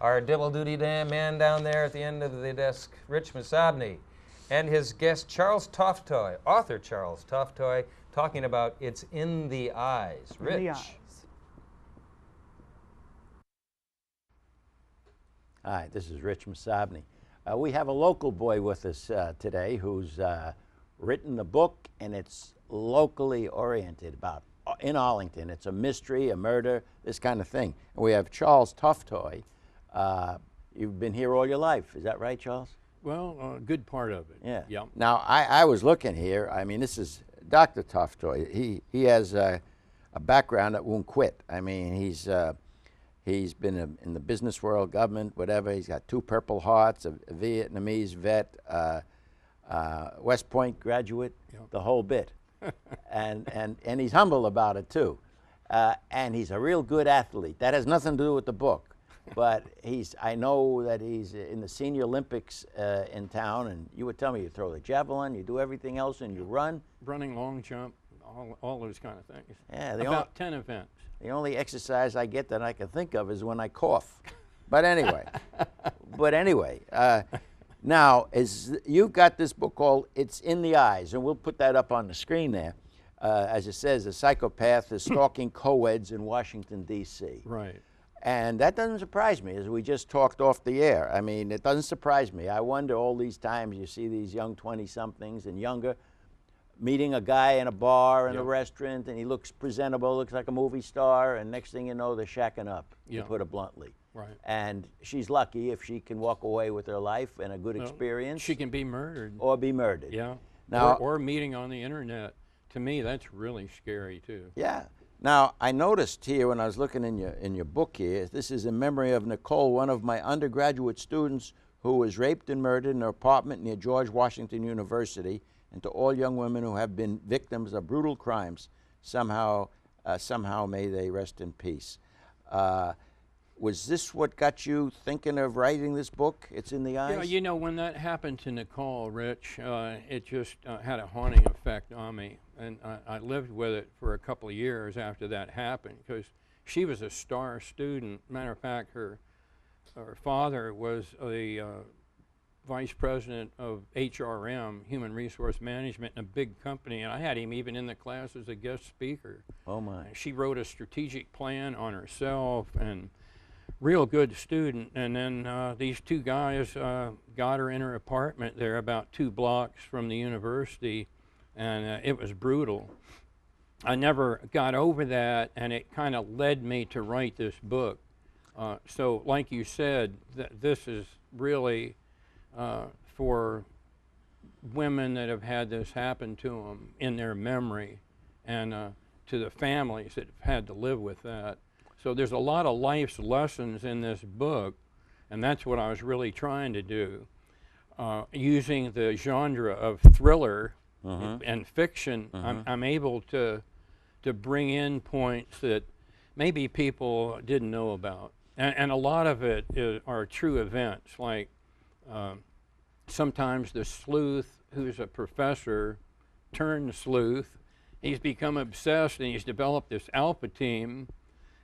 our double-duty man down there at the end of the desk, Rich Masabny, and his guest, Charles Toftoy, author Charles Toftoy, talking about It's in the Eyes. Rich. In the eyes. Hi, this is Rich Masabny. We have a local boy with us today who's written the book, and it's locally oriented about in Arlington. It's a mystery, a murder, this kind of thing. And we have Charles Toftoy. You've been here all your life, is that right, Charles? Well, a good part of it. Yeah. Yep. Now, I was looking here. I mean, this is Dr. Toftoy. He has a background that won't quit. I mean, he's been in the business world, government, whatever. He's got 2 Purple Hearts, a Vietnamese vet, West Point graduate, Yep. the whole bit. and he's humble about it too. And he's a real good athlete. That has nothing to do with the book. But I know that he's in the Senior Olympics in town, and you would tell me you throw the javelin, you do everything else, and you run. Running, long jump, all those kind of things. Yeah, about 10 events. The only exercise I get that I can think of is when I cough. But anyway, now, you've got this book called It's in the Eyes, and we'll put that up on the screen there. As it says, a psychopath is stalking co-eds in Washington, D.C. Right. And that doesn't surprise me, as we just talked off the air. I mean, it doesn't surprise me. I wonder all these times you see these young 20-somethings and younger meeting a guy in a bar, in a restaurant, and he looks presentable, looks like a movie star, and next thing you know, they're shacking up, to put it bluntly. Right. And she's lucky if she can walk away with her life and a good experience. She can be murdered. Or be murdered. Yeah. Now, or meeting on the internet. To me, that's really scary, too. Yeah. Now, I noticed here when I was looking in your book here, this is in memory of Nicole, one of my undergraduate students who was raped and murdered in her apartment near George Washington University, and to all young women who have been victims of brutal crimes, somehow may they rest in peace. Was this what got you thinking of writing this book, It's in the Eyes? Yeah, you know, when that happened to Nicole, Rich, it just had a haunting effect on me. And I lived with it for a couple of years after that happened, because she was a star student. Matter of fact, her father was a vice president of HRM, Human Resource Management, in a big company, and I had him even in the class as a guest speaker. Oh, my. She wrote a strategic plan on herself, and real good student. And then these 2 guys got her in her apartment there about 2 blocks from the university, and it was brutal. I never got over that, and it kind of led me to write this book. So like you said, this is really for women that have had this happen to them in their memory, and to the families that have had to live with that. So there's a lot of life's lessons in this book, and that's what I was really trying to do. Using the genre of thriller and fiction, I'm able to bring in points that maybe people didn't know about. And a lot of it are true events, like sometimes the sleuth, who's a professor, turned sleuth. He's become obsessed, and he's developed this alpha team,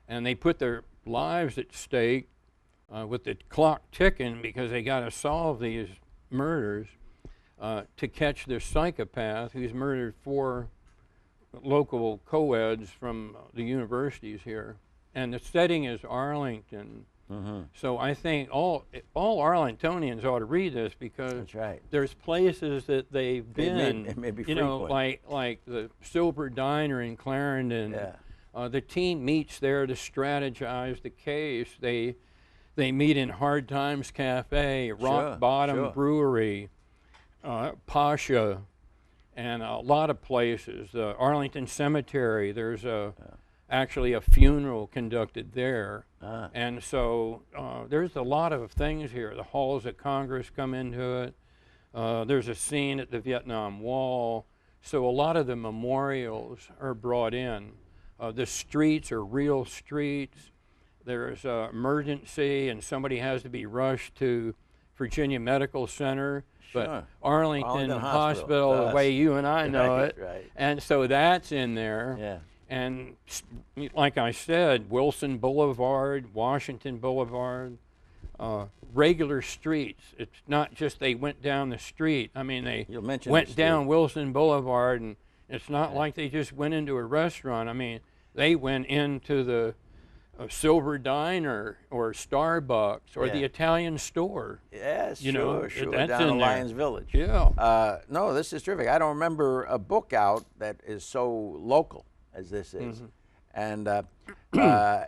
and they put their lives at stake with the clock ticking, because they got to solve these murders to catch this psychopath who's murdered 4 local co-eds from the universities here. And the setting is Arlington. So I think all Arlingtonians ought to read this, because that's right. There's places that they've been, it may be you know, like the Silver Diner in Clarendon. Yeah. The team meets there to strategize the case. They meet in Hard Times Cafe, Rock Bottom Brewery, Pasha, and a lot of places. Arlington Cemetery, there's actually a funeral conducted there. And so there's a lot of things here. The halls of Congress come into it. There's a scene at the Vietnam Wall. So a lot of the memorials are brought in. The streets are real streets. There's an emergency, and somebody has to be rushed to Virginia Medical Center. But Arlington Hospital, the way you and I know it. Right. And so that's in there. Yeah. And like I said, Wilson Boulevard, Washington Boulevard, regular streets. It's not just they went down the street. I mean, they You'll mention went this, down too. Wilson Boulevard, and it's not like they just went into a restaurant. I mean, they went into the Silver Diner or Starbucks or the Italian store. Yes, You know, sure, sure. that's Down in in there. Lions Village. Yeah. No, this is terrific. I don't remember a book out that is so local as this is. And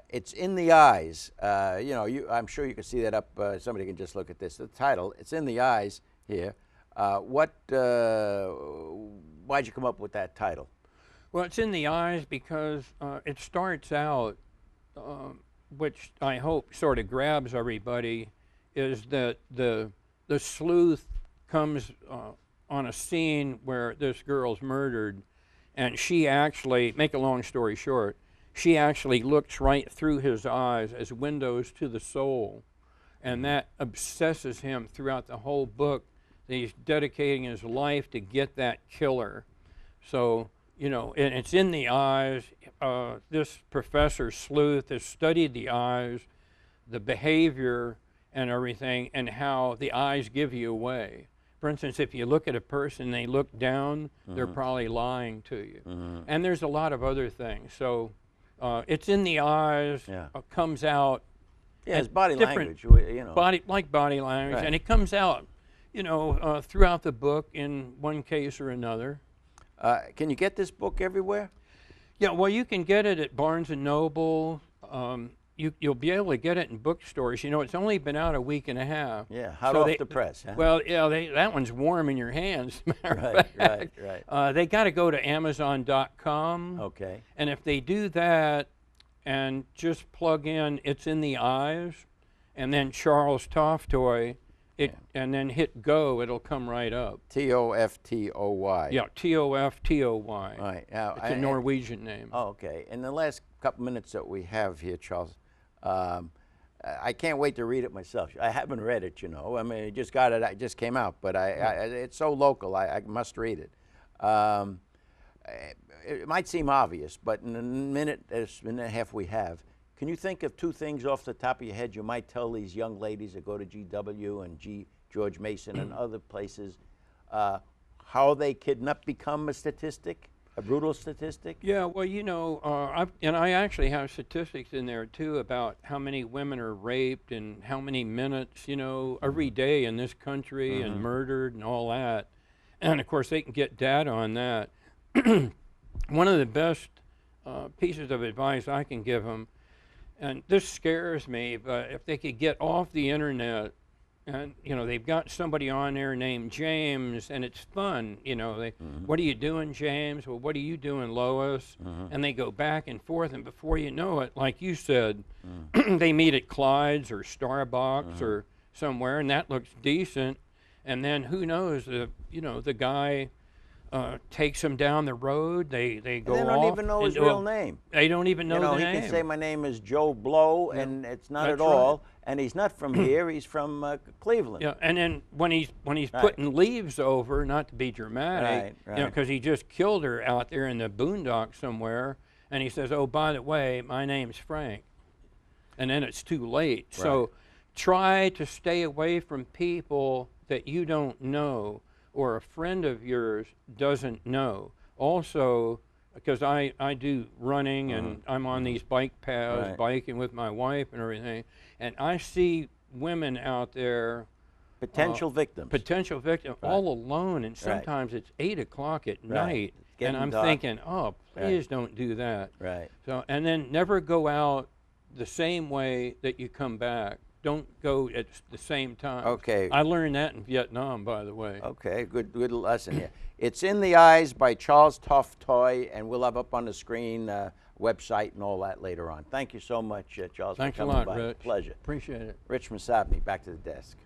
it's In the Eyes. You know, I'm sure you can see that up. Somebody can just look at this. The title, It's in the Eyes here. Why'd you come up with that title? Well, it's in the eyes because it starts out, which I hope sort of grabs everybody, is that the sleuth comes on a scene where this girl's murdered, and she actually, make a long story short, she actually looks right through his eyes as windows to the soul, and that obsesses him throughout the whole book. That he's dedicating his life to get that killer. So, you know, and it's in the eyes. This professor sleuth has studied the eyes, the behavior and everything, and how the eyes give you away. For instance, if you look at a person, they look down, they're probably lying to you. And there's a lot of other things. So it's in the eyes, comes out. Yeah, it's body language, you know. Body language, Right. and it comes out, you know, throughout the book in one case or another. Can you get this book everywhere? Yeah, well, you can get it at Barnes & Noble. You'll be able to get it in bookstores. You know, it's only been out a week and a half. Yeah, hot off the press, huh? Well, yeah, that one's warm in your hands, as a matter of fact. Right. They got to go to Amazon.com. Okay. And if they do that and just plug in It's in the Eyes and then Charles Toftoy, and then hit go, it'll come right up. Toftoy. Yeah, Toftoy. Right. Now, It's a Norwegian name. Oh, okay. In the last couple minutes that we have here, Charles, I can't wait to read it myself. I haven't read it, you know. I mean, I just got it. It just came out, but it's so local. I must read it. It might seem obvious, but in a minute and a half we have, can you think of two things off the top of your head you might tell these young ladies that go to GW and George Mason and other places, how they could not become a statistic, a brutal statistic? Yeah, well, you know, I actually have statistics in there too about how many women are raped and how many minutes, you know, every day in this country and murdered and all that. And of course, they can get data on that. One of the best pieces of advice I can give them, and this scares me, but if they could get off the internet, and you know they've got somebody on there named James, and it's fun. You know, what are you doing, James? Well, what are you doing, Lois? And they go back and forth, and before you know it, like you said, they meet at Clyde's or Starbucks or somewhere, and that looks decent. And then who knows? You know, the guy takes them down the road. They go off. They don't even know his real name. They don't even know the name. He can say my name is Joe Blow, and it's not at all. And he's not from here. He's from Cleveland. Yeah, and then when he's putting leaves over, not to be dramatic, you know, because he just killed her out there in the boondocks somewhere, and he says, "Oh, by the way, my name's Frank," and then it's too late. So try to stay away from people that you don't know or a friend of yours doesn't know. Also, because I do running and I'm on these bike paths, biking with my wife and everything, and I see women out there, potential victims, all alone, and sometimes it's 8 o'clock at night, and I'm thinking, oh, please don't do that. So, and then never go out the same way that you come back. Don't go at the same time. Okay. I learned that in Vietnam, by the way. Okay, good lesson here. It's In the Eyes by Charles Toftoy, and we'll have up on the screen website and all that later on. Thank you so much, Charles. Thanks for a coming lot, by. Rich. Pleasure. Appreciate it. Rich Masabny, back to the desk.